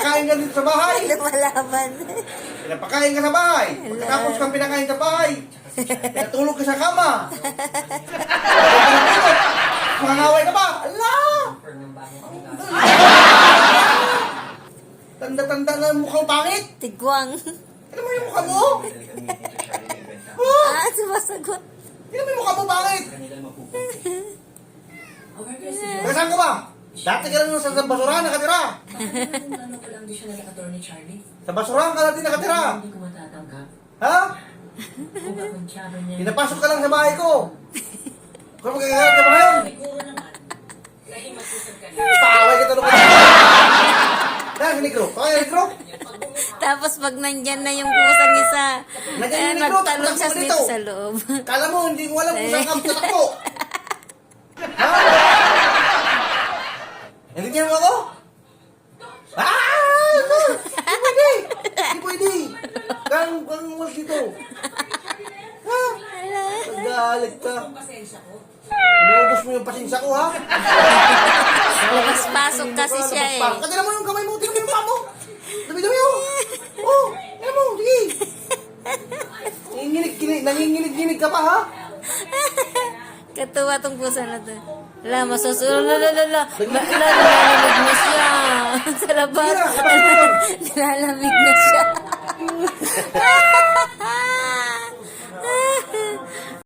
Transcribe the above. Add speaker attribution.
Speaker 1: Pinapakain ka dito sa bahay.
Speaker 2: Lumalaban.
Speaker 1: Pinapakain ka sa bahay. Pagkatapos kang pinakain sa bahay, pinatulog ka sa kama. Mangangaway ka ba? Ala! Tanda-tanda na mukhang pangit.
Speaker 2: Tigwang.
Speaker 1: Ano mo yung mukha mo?
Speaker 2: Sumasagot.
Speaker 1: Ano mo yung mukha mo pangit? Taga saan ka ba? Dati ka lang sa basurahan nakatira.
Speaker 3: Ano ko lang di siya nag-attorney Charlie?
Speaker 1: Sa basurahan ka natin nakatira.
Speaker 3: Hindi ko matatanggap.
Speaker 1: Ha?
Speaker 3: Kung makonsyado niya.
Speaker 1: Pinapasok ka lang sa bahay ko. Kung magkakaroon ka ba ngayon?
Speaker 3: Siguro naman. Dahil mag-usap ka na.
Speaker 1: Paaway ka tulog ka. Dahil si Negro. Kaya Negro?
Speaker 2: Tapos pag nandyan na yung pusang isa,
Speaker 1: Nandiyan yung negro,
Speaker 2: magtalon siya
Speaker 1: tatakbo
Speaker 2: dito
Speaker 1: dito.
Speaker 2: sa loob.
Speaker 1: Kala mo, hindi ko alam kung saan ka tatakbo. Ha? Nandito mo ako? Hindi pwede. Hindi pwede. Kang wala dito. Ha? Nagalit ka. Inuubos mo yung pasensya ko, ha?
Speaker 2: Labas-pasok kasi siya eh.
Speaker 1: Katila mo yung kamay mo, tingnan mo yung paa mo. Dami-dami mo. Oh, ano mo, sige. Nanginginig ka pa, ha?
Speaker 2: Katuwa tong pusa na to. Wala, masusunod. Nilalamig na siya. Sa labas.
Speaker 1: Sige na, labas mo.
Speaker 2: Nilalamig na siya.